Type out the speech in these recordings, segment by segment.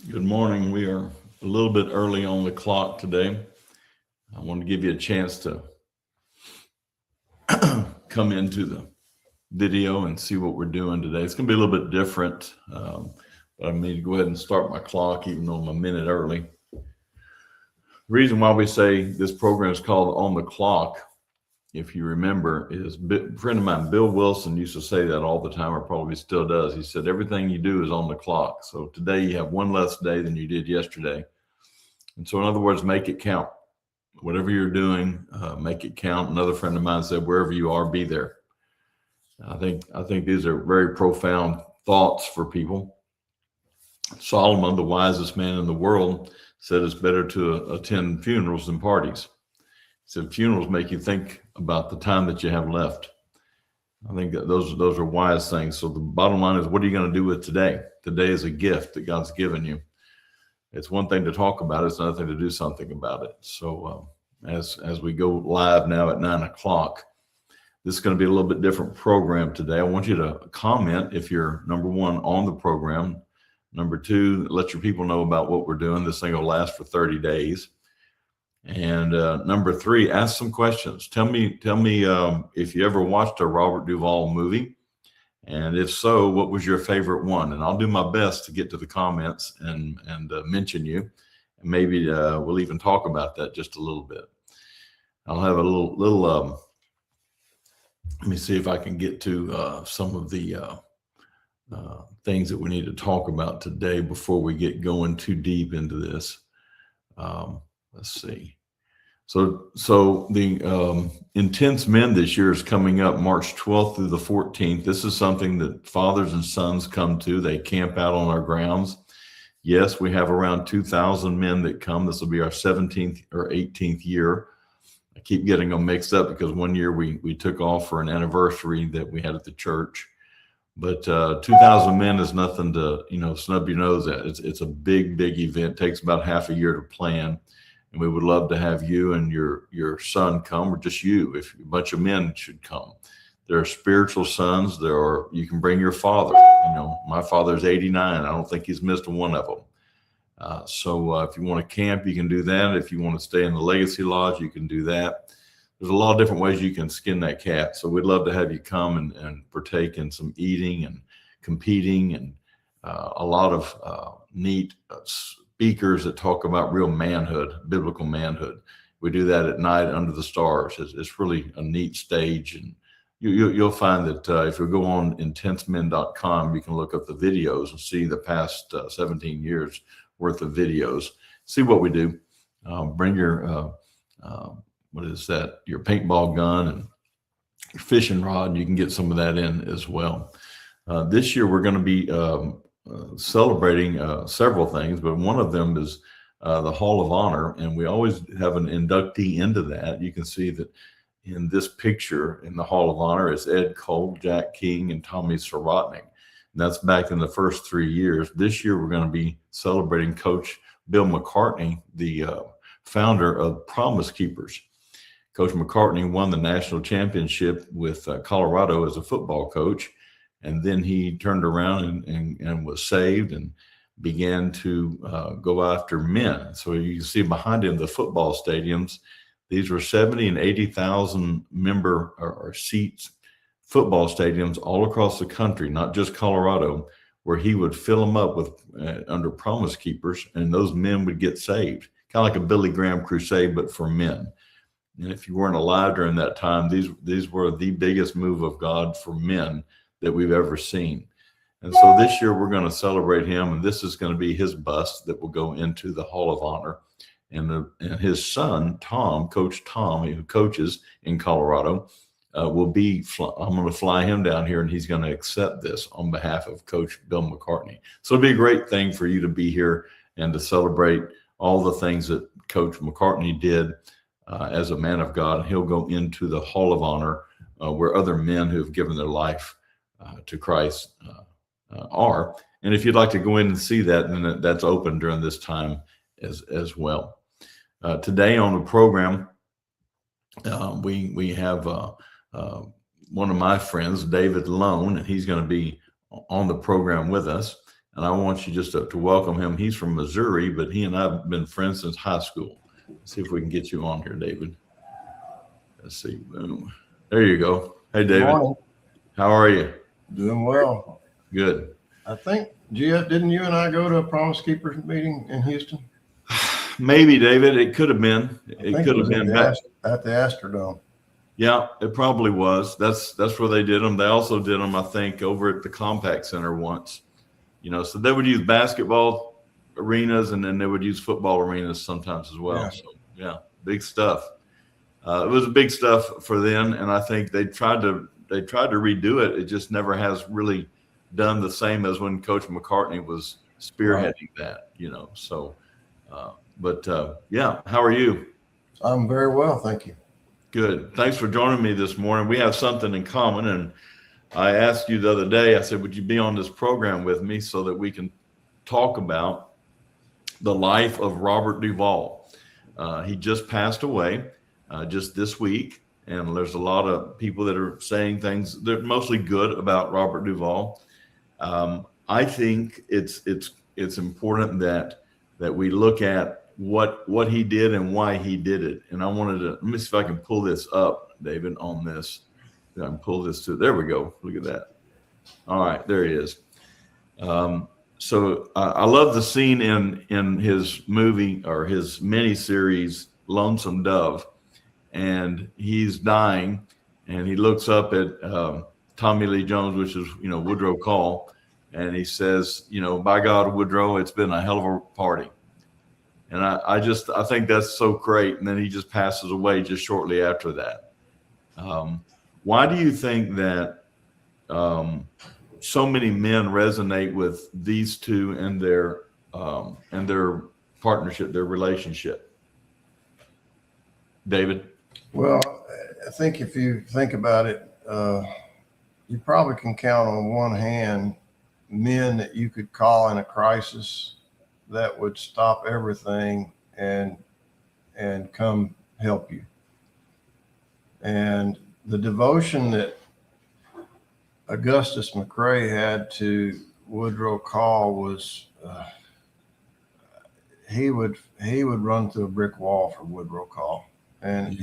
Good morning. We are a little bit early on the clock today. I want to give you a chance to come into the video and see what we're doing today. It's going to be a little bit different, but I need to go ahead and start my clock, even though I'm a minute early. The reason why we say this program is called On the Clock, if you remember, is a friend of mine, Bill Wilson, used to say that all the time, or probably still does. He said, everything you do is on the clock. So today you have one less day than you did yesterday. And so, in other words, make it count. Whatever you're doing, make it count. Another friend of mine said, wherever you are, be there. I think these are very profound thoughts for people. Solomon, the wisest man in the world, said it's better to attend funerals than parties. He said funerals make you think about the time that you have left. I think that those are wise things. So the bottom line is, what are you going to do with today? Today is a gift that God's given you. It's one thing to talk about it. It's another thing to do something about it. So as we go live now at 9 o'clock, this is going to be a little bit different program today. I want you to comment if you're, number one, on the program. Number two, let your people know about what we're doing. This thing will last for 30 days. And number three, ask some questions. Tell me if you ever watched a Robert Duvall movie. And if so, what was your favorite one? And I'll do my best to get to the comments and mention you. And maybe we'll even talk about that just a little bit. I'll have a little let me see if I can get to some of the things that we need to talk about today before we get going too deep into this. Let's see. So the Intense Men this year is coming up March 12th through the 14th. This is something that fathers and sons come to. They camp out on our grounds. Yes, we have around 2,000 men that come. This will be our 17th or 18th year. I keep getting them mixed up because one year we took off for an anniversary that we had at the church. But 2,000 men is nothing to snub your nose at. It's a big event. It takes about half a year to plan. And we would love to have you and your son come, or just you. If a bunch of men should come. There are spiritual sons. You can bring your father. My father's 89. I don't think he's missed one of them. So if you want to camp, you can do that. If you want to stay in the Legacy Lodge, you can do that. There's a lot of different ways you can skin that cat. So we'd love to have you come and partake in some eating and competing and a lot of neat speakers that talk about real manhood, biblical manhood. We do that at night under the stars. It's really a neat stage. And you'll find that if you go on intensemen.com, you can look up the videos and see the past 17 years worth of videos. See what we do. Bring your, what is that? Your paintball gun and your fishing rod. And you can get some of that in as well. This year, we're going to be celebrating several things, but one of them is the Hall of Honor, and we always have an inductee into that. You can see that in this picture in the Hall of Honor is Ed Cole, Jack King, and Tommy Sorotnik. And that's back in the first 3 years. This year, we're going to be celebrating Coach Bill McCartney, the founder of Promise Keepers. Coach McCartney won the national championship with Colorado as a football coach. And then he turned around and was saved and began to go after men. So you can see behind him the football stadiums. These were 70 and 80,000 member or seats football stadiums all across the country, not just Colorado, where he would fill them up with under Promise Keepers, and those men would get saved. Kind of like a Billy Graham crusade, but for men. And if you weren't alive during that time, these were the biggest move of God for men that we've ever seen. And so this year we're going to celebrate him, and this is going to be his bust that will go into the Hall of Honor. And his son, Tom, Coach Tom, who coaches in Colorado, will be, I'm going to fly him down here, and he's going to accept this on behalf of Coach Bill McCartney. So it'll be a great thing for you to be here and to celebrate all the things that Coach McCartney did as a man of God. He'll go into the Hall of Honor where other men who have given their life to Christ are. And if you'd like to go in and see that, then that's open during this time as well. Today on the program, we have one of my friends, David Lone, and he's going to be on the program with us. and I want you just to welcome him. He's from Missouri, but he and I have been friends since high school. Let's see if we can get you on here, David. Let's see. Boom. There you go. Hey, David. Good morning. How are you? Doing well. Good. I think, didn't you and I go to a Promise Keepers meeting in Houston? Maybe, David. It could have been. It could have been at the Astrodome. Yeah, it probably was. That's where they did them. They also did them, I think, over at the Compact Center once. So they would use basketball arenas, and then they would use football arenas sometimes as well. Yeah. So yeah, big stuff. It was big stuff for them, and I think they tried to redo it. It just never has really done the same as when Coach McCartney was spearheading that. So. Yeah, how are you? I'm very well, thank you. Good. Thanks for joining me this morning. We have something in common, and I asked you the other day, I said, would you be on this program with me so that we can talk about the life of Robert Duvall? He just passed away just this week, and there's a lot of people that are saying things that are mostly good about Robert Duvall. I think it's important that we look at what he did and why he did it. And I wanted to, let me see if I can pull this up, David, on this. I can pull this to, there we go. Look at that. All right, there he is. So I love the scene in his movie or his miniseries, Lonesome Dove. And he's dying, and he looks up at Tommy Lee Jones, which is, Woodrow Call. And he says, by God, Woodrow, it's been a hell of a party. And I think that's so great. And then he just passes away just shortly after that. Why do you think that so many men resonate with these two and their partnership, their relationship? David? Well, I think if you think about it, you probably can count on one hand men that you could call in a crisis that would stop everything and come help you. And the devotion that Augustus McCrae had to Woodrow Call was he would run through a brick wall for Woodrow Call, and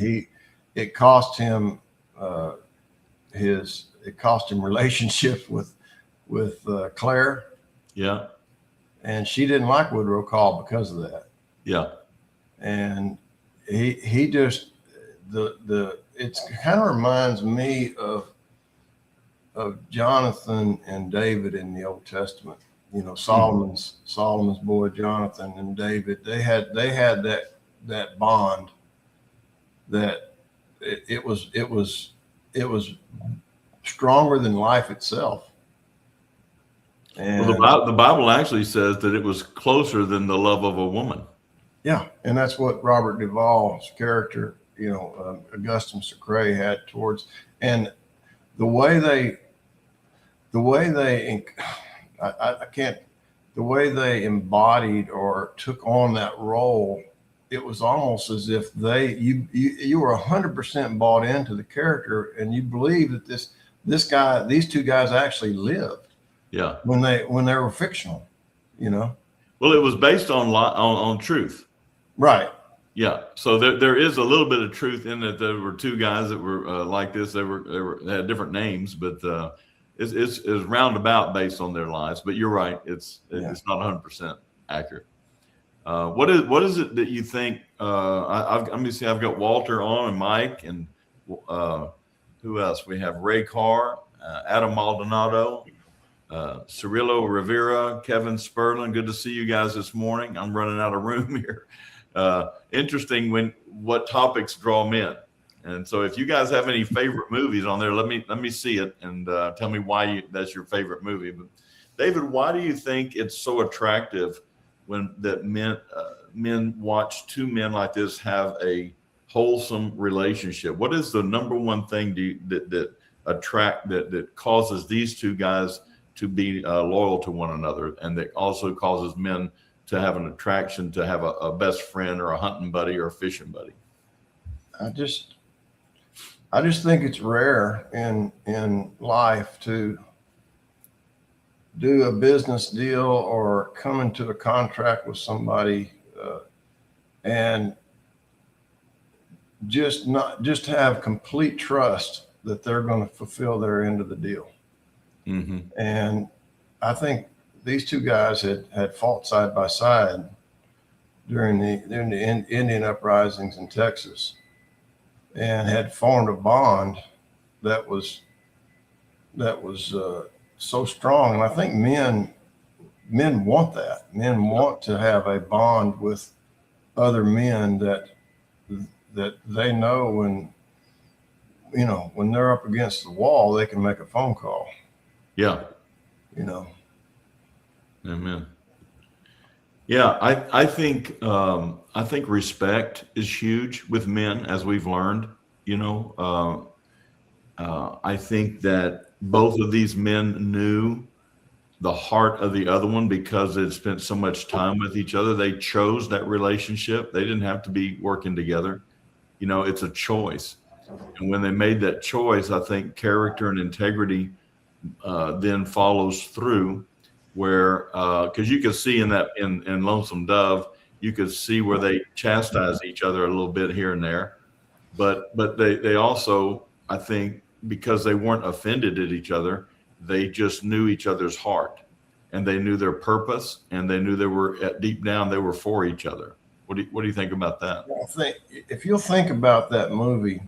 it cost him relationships with Claire. Yeah. And she didn't like Woodrow Call because of that. Yeah. And he just it kind of reminds me of Jonathan and David in the Old Testament. Solomon's boy Jonathan and David. They had that bond that it was stronger than life itself. And the Bible actually says that it was closer than the love of a woman. Yeah, and that's what Robert Duvall's character, Augustus McCrae had towards, and the way they embodied or took on that role, it was almost as if you were 100% bought into the character, and you believe that these two guys actually lived. Yeah. When they were fictional, Well, it was based on truth. Right. Yeah. So there is a little bit of truth in that. There were two guys that were like this. They had different names, but it's roundabout based on their lives. But you're right. It's not 100% accurate. What is it that you think? Let me see. I've got Walter on and Mike and who else? We have Ray Carr, Adam Maldonado. Cirillo Rivera, Kevin Sperlin. Good to see you guys this morning. I'm running out of room here. Interesting what topics draw men. And so if you guys have any favorite movies on there, let me see it and tell me why that's your favorite movie. But David, why do you think it's so attractive when that men watch two men like this have a wholesome relationship? What is the number one thing that causes these two guys to be loyal to one another, and that also causes men to have an attraction to have a best friend or a hunting buddy or a fishing buddy? I just think it's rare in life to do a business deal or come into a contract with somebody and just have complete trust that they're going to fulfill their end of the deal. Mm-hmm. And I think these two guys had fought side by side during the Indian uprisings in Texas, and had formed a bond that was so strong. And I think men want that. Men want to have a bond with other men that they know when they're up against the wall, they can make a phone call. Yeah. Amen. Yeah, I think respect is huge with men, as we've learned. I think that both of these men knew the heart of the other one because they'd spent so much time with each other. They chose that relationship. They didn't have to be working together. It's a choice. And when they made that choice, I think character and integrity then follows through, where because you could see in Lonesome Dove, you could see where they chastise each other a little bit here and there, but they also, I think, because they weren't offended at each other, they just knew each other's heart, and they knew their purpose, and they knew deep down they were for each other. What do you think about that? I think if you'll think about that movie,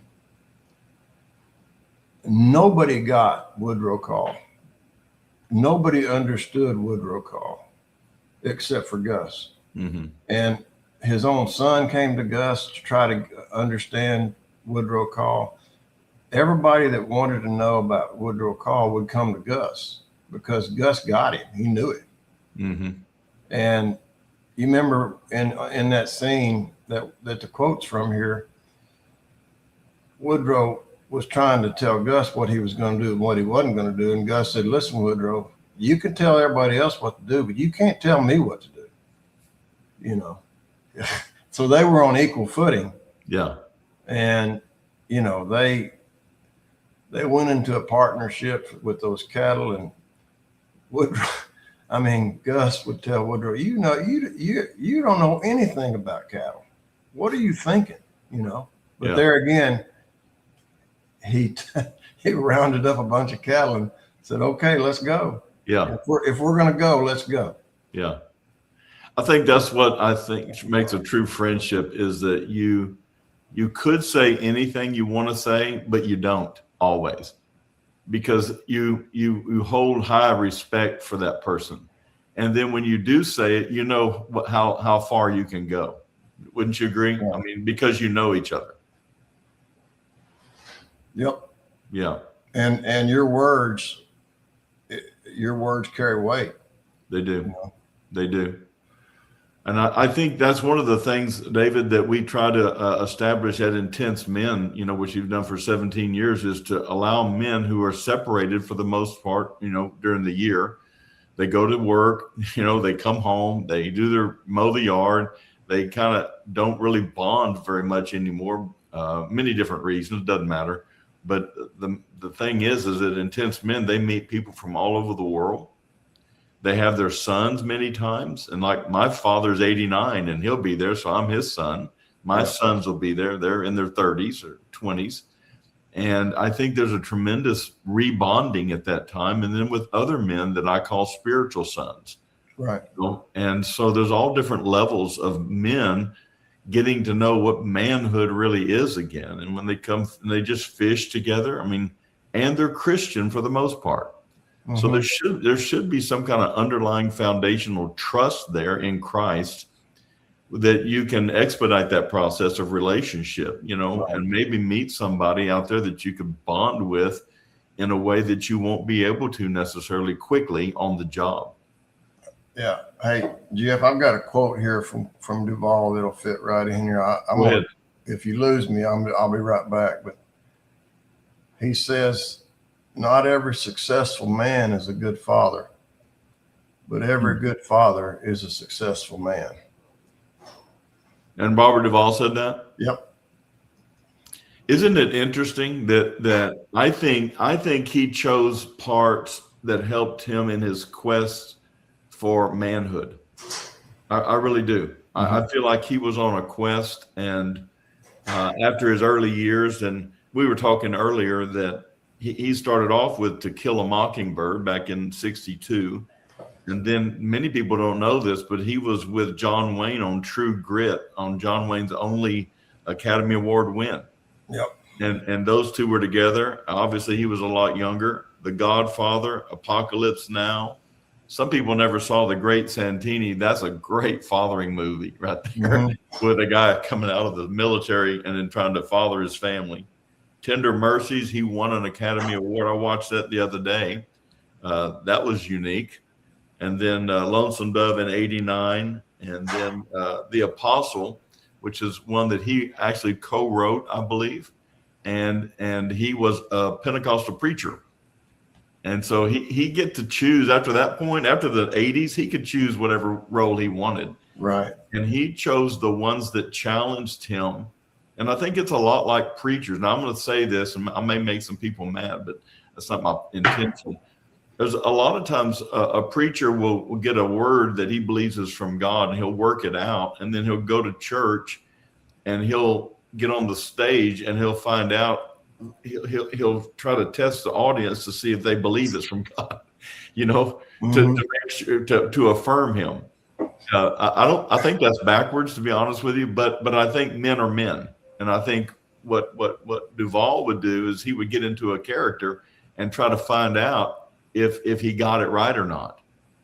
nobody got Woodrow Call. Nobody understood Woodrow Call except for Gus. Mm-hmm. And his own son came to Gus to try to understand Woodrow Call. Everybody that wanted to know about Woodrow Call would come to Gus because Gus got him. He knew it. Mm-hmm. And you remember in that scene that the quote's from here, Woodrow was trying to tell Gus what he was going to do and what he wasn't going to do. And Gus said, "Listen, Woodrow, you can tell everybody else what to do, but you can't tell me what to do." So they were on equal footing. Yeah. And, they went into a partnership with those cattle, and Gus would tell Woodrow, you don't know anything about cattle. What are you thinking? But Yeah. there again, he rounded up a bunch of cattle and said, "Okay, let's go. Yeah. If we're going to go, let's go." Yeah. I think that's what I think makes a true friendship, is that you could say anything you want to say, but you don't always, because you hold high respect for that person. And then when you do say it, how far you can go. Wouldn't you agree? Yeah. Because you know each other. Yep. Yeah. And your words carry weight. They do. They do. And I think that's one of the things, David, that we try to establish at Intense Men, which you've done for 17 years, is to allow men who are separated for the most part, during the year. They go to work, they come home, they mow the yard. They kind of don't really bond very much anymore. Many different reasons, doesn't matter. But the thing is that Intense Men, they meet people from all over the world. They have their sons many times. And like my father's 89 and he'll be there, so I'm his son. My sons will be there. They're in their 30s or 20s. And I think there's a tremendous rebonding at that time. And then with other men that I call spiritual sons. Right. And so there's all different levels of men getting to know what manhood really is again. And when they come and they just fish together, and they're Christian for the most part. Mm-hmm. So there should be some kind of underlying foundational trust there in Christ that you can expedite that process of relationship, right. And maybe meet somebody out there that you could bond with in a way that you won't be able to necessarily quickly on the job. Yeah. Hey, Jeff, I've got a quote here from Duvall that'll fit right in here. Go ahead. If you lose me, I'll be right back. But he says, "Not every successful man is a good father, but every good father is a successful man." And Robert Duvall said that? Yep. Isn't it interesting that I think he chose parts that helped him in his quest for manhood. I really do. I feel like he was on a quest, and after his early years, and we were talking earlier that he started off with To Kill a Mockingbird back in '62. And then many people don't know this, but he was with John Wayne on True Grit, on John Wayne's only Academy Award win. Yep. And those two were together. Obviously, he was a lot younger. The Godfather, Apocalypse Now. Some people never saw The Great Santini. That's a great fathering movie right there, with a guy coming out of the military and then trying to father his family. Tender Mercies, he won an Academy Award. I watched that the other day. That was unique. And then Lonesome Dove in '89, and then The Apostle, which is one that he actually co-wrote, I believe, and he was a Pentecostal preacher, and so he get to choose after that point. After the '80s, he could choose whatever role he wanted, right? And he chose the ones that challenged him. And I think it's a lot like preachers. Now I'm going to say this, and I may make some people mad, but that's not my intention. There's a lot of times a preacher will get a word that he believes is from God, and he'll work it out, and then he'll go to church and he'll get on the stage and he'll find out, he'll try to test the audience to see if they believe it's from God, to make sure, to affirm him. I think that's backwards, to be honest with you, but I think men are men, and I think what Duvall would do is he would get into a character and try to find out if he got it right or not,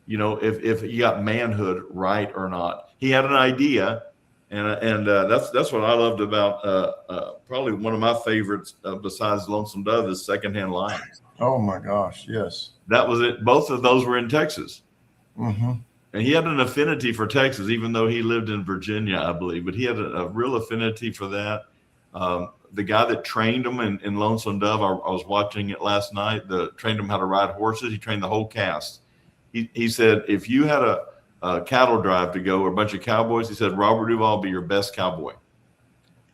if he got manhood right or not. He had an idea, and that's what I loved about probably one of my favorites besides Lonesome Dove is Secondhand Lions. Oh my gosh, yes. That was it. Both of those were in Texas. And he had an affinity for Texas, even though he lived in Virginia, I believe, but he had a real affinity for that. The guy that trained him in Lonesome Dove, I was watching it last night, trained him how to ride horses. He trained the whole cast. He said, if you had a cattle drive to go or a bunch of cowboys, he said, Robert Duvall would be your best cowboy.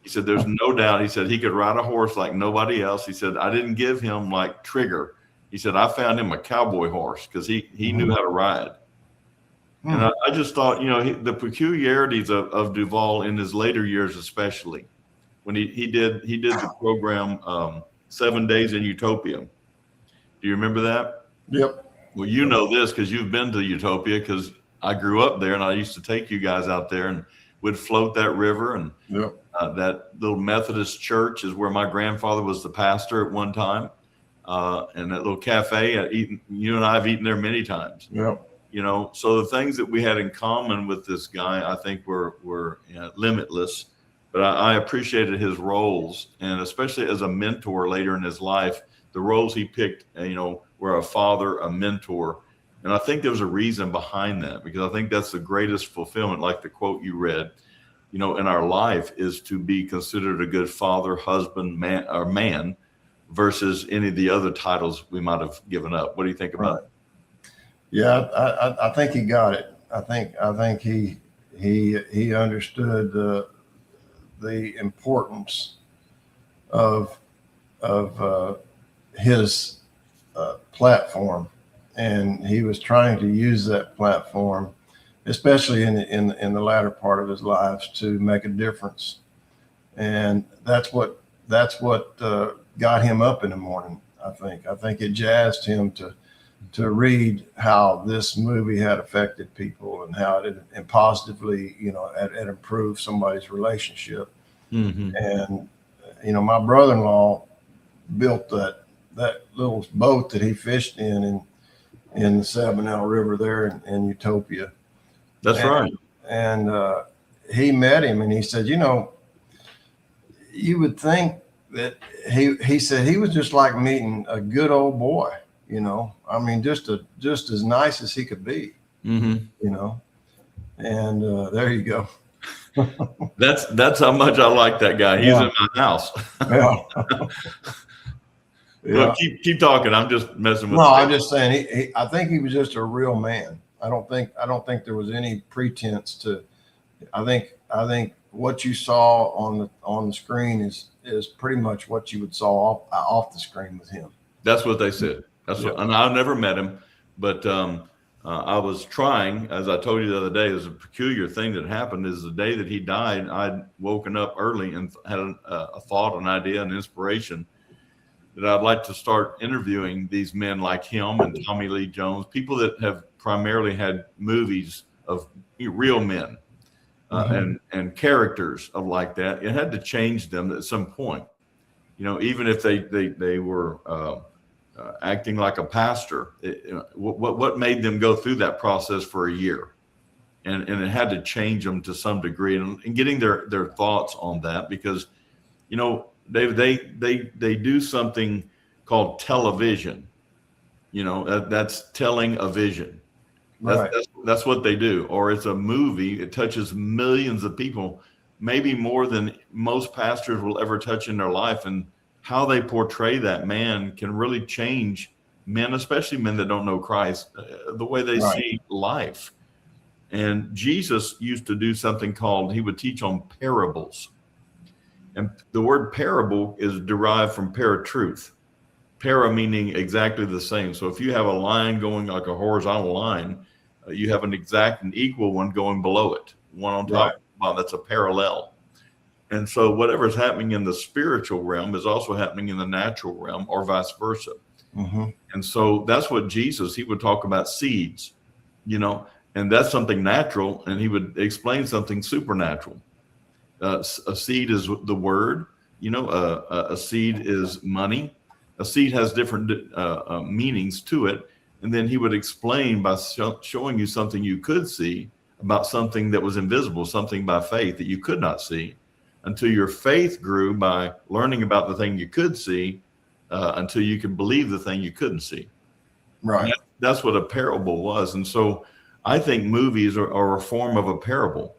He said, there's no doubt. He said, he could ride a horse like nobody else. He said, I didn't give him like Trigger. He said, I found him a cowboy horse because he knew how to ride. And I just thought, the peculiarities of Duvall in his later years, especially, when he did the program 7 Days in Utopia. Do you remember that? Yep. Well, you know this because you've been to Utopia, because I grew up there and I used to take you guys out there and would float that river. And that little Methodist church is where my grandfather was the pastor at one time. And that little cafe, you and I have eaten there many times. Yep. So the things that we had in common with this guy, I think were limitless. But I appreciated his roles, and especially as a mentor later in his life, the roles he picked, were a father, a mentor. And I think there was a reason behind that, because I think that's the greatest fulfillment, like the quote you read, in our life, is to be considered a good father, husband, man versus any of the other titles we might have given up. What do you think about it? Yeah, I think he got it. I think he understood the importance of his platform, and he was trying to use that platform, especially in the latter part of his life, to make a difference. And that's what got him up in the morning. I think it jazzed him to read how this movie had affected people and how it had positively, had improved somebody's relationship. And, my brother-in-law built that little boat that he fished in the Sabinal River there in Utopia. That's right. And he met him, and he said, you would think that he said he was just like meeting a good old boy. Just as nice as he could be, and there you go. That's how much I like that guy. He's in my house. Well, keep talking. I'm just messing with. No, I'm just saying. I think he was just a real man. I don't think there was any pretense to. I think what you saw on the screen is pretty much what you would saw off the screen with him. That's what they said. And I've never met him, but I was trying, as I told you the other day, there's a peculiar thing that happened is the day that he died, I'd woken up early and had a thought, an idea, an inspiration that I'd like to start interviewing these men like him and Tommy Lee Jones, people that have primarily had movies of real men and characters of like that. It had to change them at some point, even if they were acting like a pastor. What made them go through that process for a year? And it had to change them to some degree, and getting their thoughts on that, because, they do something called television. That's telling a vision. That's what they do. Or it's a movie. It touches millions of people, maybe more than most pastors will ever touch in their life. And how they portray that man can really change men, especially men that don't know Christ, the way they see life. And Jesus used to do something called, he would teach on parables. And the word parable is derived from paratruth. Para meaning exactly the same. So if you have a line going like a horizontal line, you have an exact and equal one going below it, one on top. Wow, that's a parallel. And so whatever's happening in the spiritual realm is also happening in the natural realm, or vice versa. And so that's what Jesus, he would talk about seeds, and that's something natural, and he would explain something supernatural. A seed is the word, a seed is money. A seed has different meanings to it. And then he would explain by showing you something you could see about something that was invisible, something by faith that you could not see, until your faith grew by learning about the thing you could see, until you could believe the thing you couldn't see. Right. That's what a parable was. And so I think movies are a form of a parable,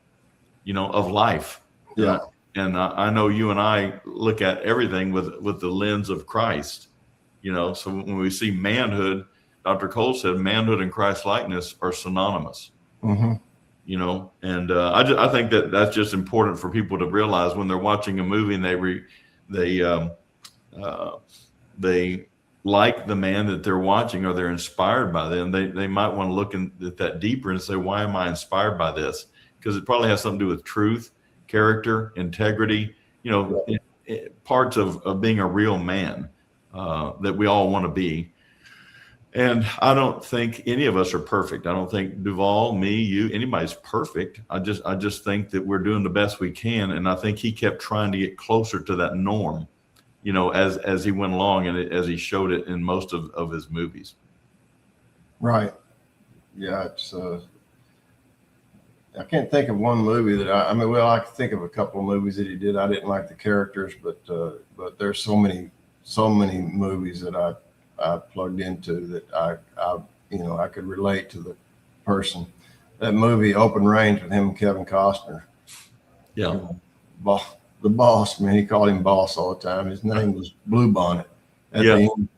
of life. Yeah. And I know you and I look at everything with the lens of Christ, so when we see manhood, Dr. Cole said manhood and Christ likeness are synonymous. And I think that's just important for people to realize when they're watching a movie and they like the man that they're watching, or they're inspired by them. They might want to look at that deeper and say, why am I inspired by this? Because it probably has something to do with truth, character, integrity, parts of being a real man that we all want to be. And I don't think any of us are perfect. I don't think Duvall, me, you, anybody's perfect. I just think that we're doing the best we can. And I think he kept trying to get closer to that norm, as he went along, and as he showed it in most of his movies. Right. Yeah. It's, I can't think of one movie that I can think of a couple of movies that he did. I didn't like the characters, but there's so many movies that I plugged into that I could relate to the person. That movie Open Range with him and Kevin Costner. Yeah. The boss, man, he called him boss all the time. His name was Blue Bonnet. The end.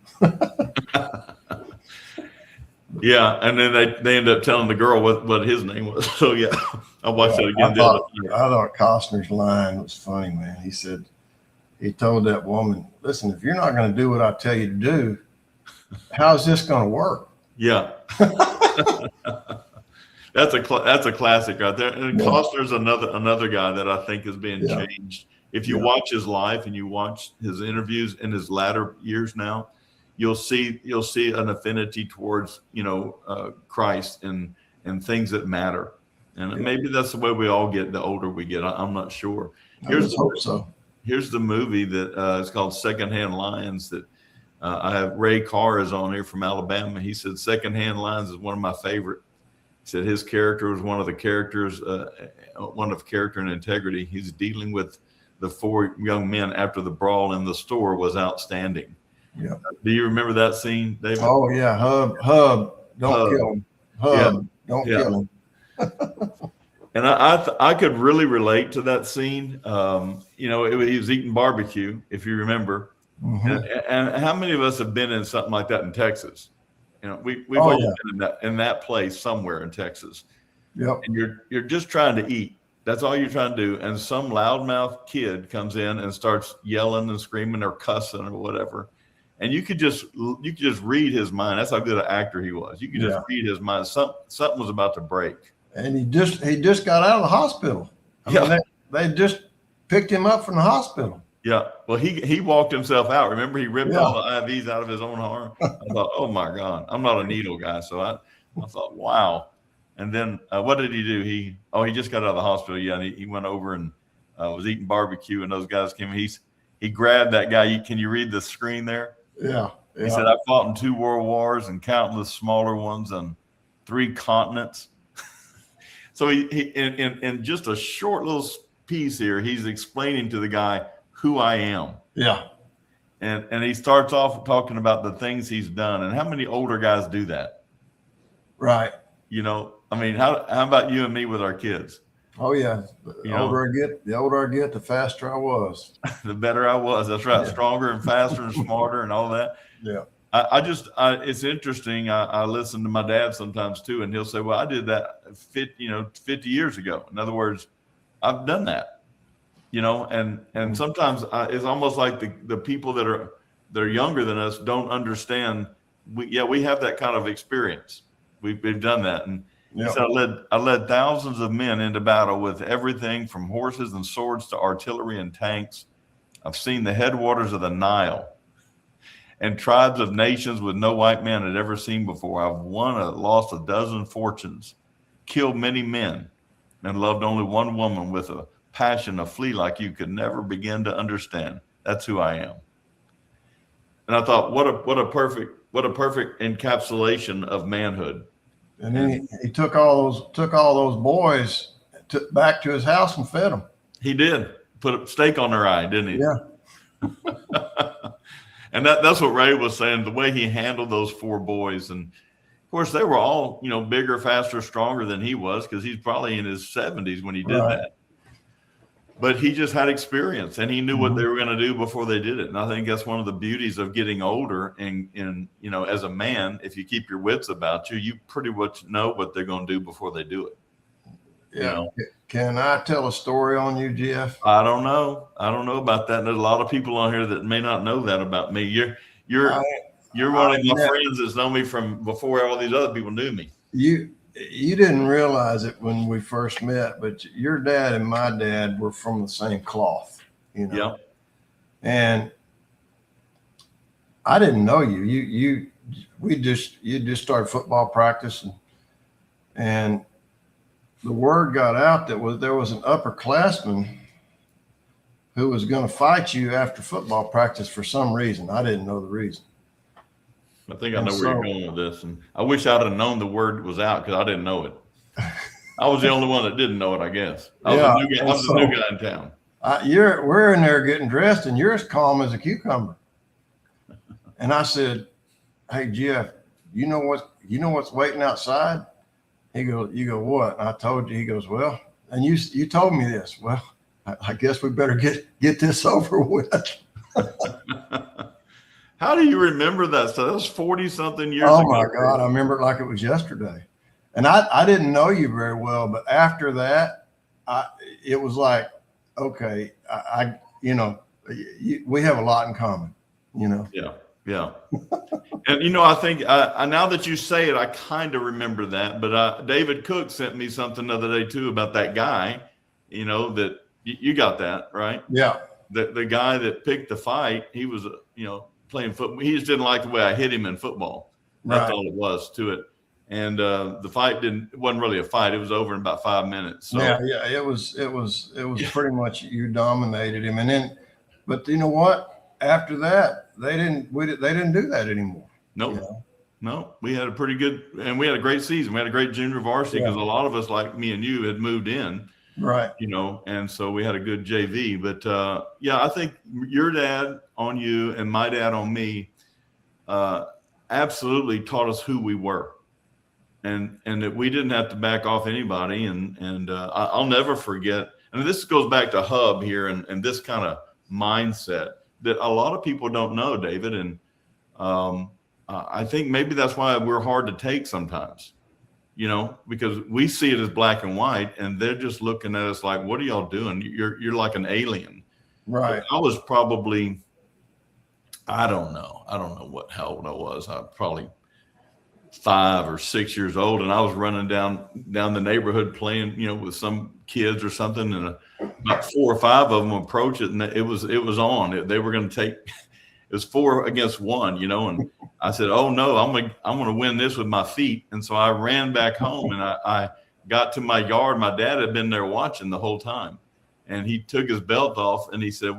Yeah, and then they end up telling the girl what his name was. So yeah, I watched that again. I thought Costner's line was funny, man. He said, he told that woman, "Listen, if you're not going to do what I tell you to do, how's this going to work?" Yeah. That's a classic right there. And Costner's another guy that I think is being changed. If you watch his life and you watch his interviews in his latter years now, you'll see an affinity towards Christ and things that matter. And maybe that's the way we all get the older we get. I'm not sure. Here's the movie that is called Secondhand Lions that I have. Ray Carr is on here from Alabama. He said Secondhand Lions is one of my favorite. He said his character was one of character and integrity. He's dealing with the four young men after the brawl in the store was outstanding. Yeah. Do you remember that scene, David? Oh yeah, Hub, don't kill him. Hub, don't kill him. And I could really relate to that scene. He was eating barbecue, if you remember. Mm-hmm. And how many of us have been in something like that in Texas? We've all been in that place somewhere in Texas. Yep. And you're just trying to eat. That's all you're trying to do. And some loudmouth kid comes in and starts yelling and screaming or cussing or whatever. And you could just read his mind. That's how good an actor he was. You could just read his mind. Something was about to break. And he just got out of the hospital. I mean, they just picked him up from the hospital. Yeah. Well, he walked himself out. Remember, he ripped all the IVs out of his own arm. I thought, oh my God, I'm not a needle guy. So I thought, wow. And then what did he do? He just got out of the hospital. Yeah. And he went over and was eating barbecue, and those guys came. He grabbed that guy. Can you read the screen there? Yeah. He said, I fought in 2 world wars and countless smaller ones on 3 continents. So he in just a short little piece here, he's explaining to the guy who I am. Yeah. And he starts off talking about the things he's done. And how many older guys do that? Right. You know, I mean, how about you and me with our kids? Oh yeah. The older I get, the faster I was. The better I was. That's right. Yeah. Stronger and faster and smarter and all that. Yeah. It's interesting. I listen to my dad sometimes too, and he'll say, well, I did that 50 years ago. In other words, I've done that, and sometimes it's almost like the people that are younger than us don't understand. We have that kind of experience. We've done that. And he said, I led thousands of men into battle with everything from horses and swords to artillery and tanks. I've seen the headwaters of the Nile and tribes of nations with no white man had ever seen before. I've lost a dozen fortunes, killed many men, and loved only one woman with a passion, a flea like you could never begin to understand. That's who I am. And I thought, what a perfect encapsulation of manhood. And then he took all those boys back to his house and fed them. He did. Put a steak on their eye, didn't he? Yeah. And that's what Ray was saying, the way he handled those 4 boys. And of course, they were all, bigger, faster, stronger than he was, because he's probably in his 70s when he did that. But he just had experience, and he knew what they were going to do before they did it. And I think that's one of the beauties of getting older. And as a man, if you keep your wits about you, you pretty much know what they're going to do before they do it. Yeah. Can I tell a story on you, Jeff? I don't know about that. There's a lot of people on here that may not know that about me. You're one of my friends that's known me from before all these other people knew me. You didn't realize it when we first met, but your dad and my dad were from the same cloth, Yeah. And I didn't know you. You just started football practice, and the word got out that there was an upperclassman who was going to fight you after football practice for some reason. I didn't know the reason. I think I know where you're going with this. And I wish I'd have known the word was out, because I didn't know it. I was the only one that didn't know it, I guess. I was the new guy in town. We're in there getting dressed, and you're as calm as a cucumber. And I said, hey, Jeff, you know what's waiting outside? You go, what? And I told you. He goes, well, and you told me this. Well, I guess we better get this over with. How do you remember that? So that was 40-something years ago. Oh my God, I remember it like it was yesterday. And I didn't know you very well, but after that, it was like, okay, we have a lot in common, Yeah. And, I think now that you say it, I kind of remember that. But David Cook sent me something the other day, too, about that guy, that you got that, right? Yeah. The guy that picked the fight, he was, playing football. He just didn't like the way I hit him in football. That's all it was to it. And the fight wasn't really a fight. It was over in about 5 minutes. So. Yeah. It was pretty much you dominated him. And then, but you know what? After that, they didn't do that anymore. Nope. No, we had a pretty good, and we had a great season. We had a great junior varsity, because a lot of us, like me and you, had moved in. Right. And so we had a good JV. But I think your dad on you and my dad on me absolutely taught us who we were, and that we didn't have to back off anybody. And I'll never forget. And this goes back to Hub here and this kind of mindset that a lot of people don't know, David. And I think maybe that's why we're hard to take sometimes. Because we see it as black and white, and they're just looking at us like, what are y'all doing? You're like an alien. Right. But I was probably I don't know. I don't know how old I was. I probably 5 or 6 years old, and I was running down the neighborhood playing, with some kids or something, and about 4 or 5 of them approached it, and it was on. They were going to take. It was 4 against 1, and I said, "Oh no, I'm gonna win this with my feet." And so I ran back home, and I got to my yard. My dad had been there watching the whole time, and he took his belt off, and he said,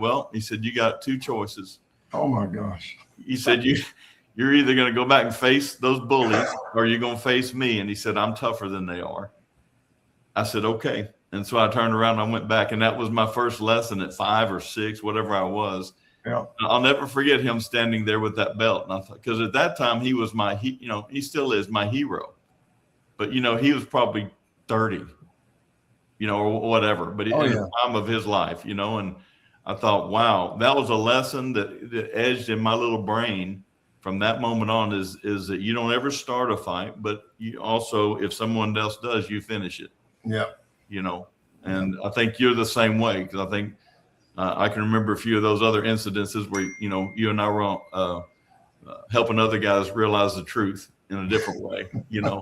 "You got 2 choices." Oh my gosh. He said, You're either going to go back and face those bullies or you're going to face me. And he said, I'm tougher than they are. I said, okay. And so I turned around and I went back. And that was my first lesson at 5 or 6, whatever I was. Yeah. I'll never forget him standing there with that belt. And I thought, because at that time he was he still is my hero. But, he was probably 30, or whatever. But in the time of his life, and I thought, wow, that was a lesson that edged in my little brain. From that moment on is that you don't ever start a fight, but you also, if someone else does, you finish it. Yeah. And I think you're the same way, because I think I can remember a few of those other incidences where, you and I were helping other guys realize the truth in a different way, Yeah,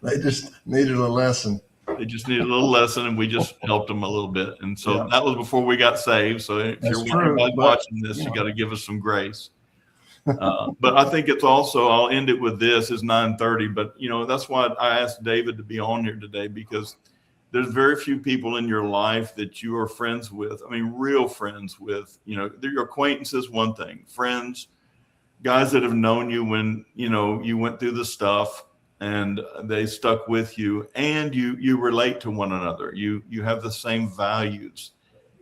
they just needed a lesson. They just needed a little lesson, and we just helped them a little bit. And so that was before we got saved. So if you're watching this, you got to give us some grace. But I think it's also, I'll end it with this, it's 9:30, but that's why I asked David to be on here today, because there's very few people in your life that you are friends with. I mean, real friends with, they're your acquaintances, one thing, friends, guys that have known you when, you went through the stuff and they stuck with you, and you relate to one another. You have the same values.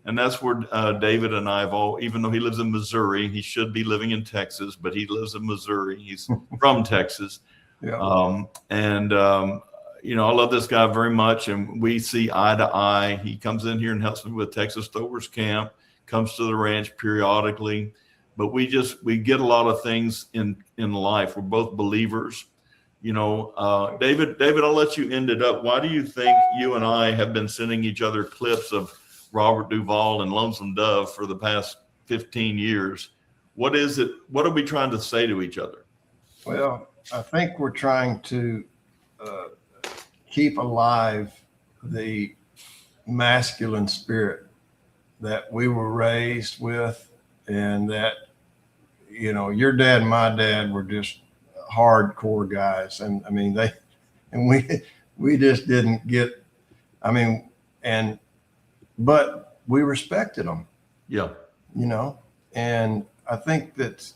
And that's where David and I have even though he lives in Missouri, he should be living in Texas, but he lives in Missouri. He's from Texas. Yeah. I love this guy very much, and we see eye to eye. He comes in here and helps me with Texas Throwers Camp, comes to the ranch periodically, but we get a lot of things in life. We're both believers. David, I'll let you end it up. Why do you think you and I have been sending each other clips of Robert Duvall and Lonesome Dove for the past 15 years? What is it? What are we trying to say to each other? Well, I think we're trying to keep alive the masculine spirit that we were raised with, and that, your dad and my dad were just hardcore guys. And I mean, we just didn't get, but we respected them. Yeah. And I think that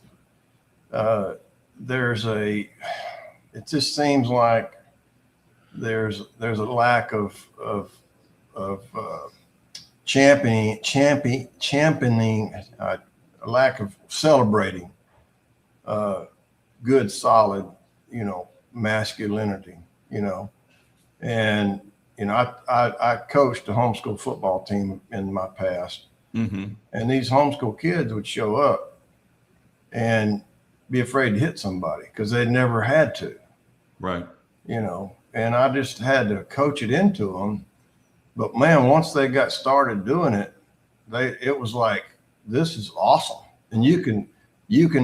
it just seems like there's a lack of championing, a lack of celebrating good, solid, masculinity, and I coached a homeschool football team in my past, and these homeschool kids would show up and be afraid to hit somebody because they never had to. Right. And I just had to coach it into them. But man, once they got started doing it, it was like, this is awesome. And you can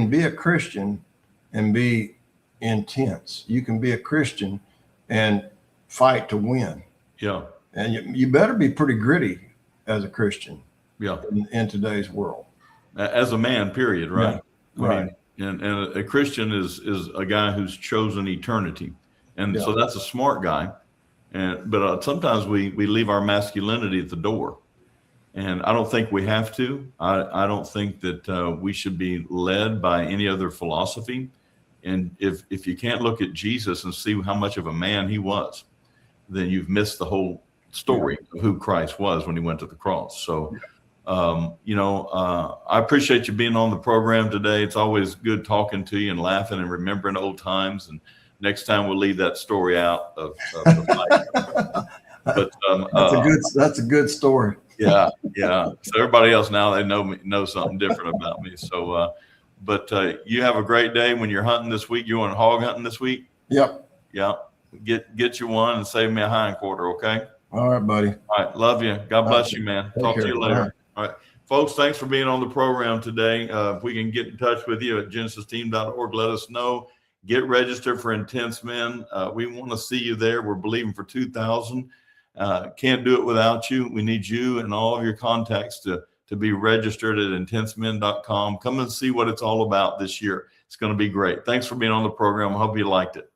be a Christian and be intense. You can be a Christian and fight to win. Yeah. And you better be pretty gritty as a Christian. Yeah. In today's world. As a man, period. Right. Yeah. Right. And a Christian is a guy who's chosen eternity. And so that's a smart guy. But sometimes we leave our masculinity at the door. And I don't think we have to. I don't think that we should be led by any other philosophy. And if you can't look at Jesus and see how much of a man he was, then you've missed the whole story of who Christ was when he went to the cross. So, I appreciate you being on the program today. It's always good talking to you and laughing and remembering old times. And next time we'll leave that story out of the fight. But that's a good story. Yeah. So everybody else now, they know something different about me. So, but you have a great day when you're hunting this week. You want hog hunting this week? Yep. Yeah. Get you one and save me a hind quarter. Okay. All right, buddy. All right. Love you. God bless you, man. Talk to you later. All right. Folks, thanks for being on the program today. If we can get in touch with you at genesisteam.org, let us know. Get registered for Intense Men. We want to see you there. We're believing for 2,000. Can't do it without you. We need you and all of your contacts to be registered at intensemen.com. Come and see what it's all about this year. It's going to be great. Thanks for being on the program. I hope you liked it.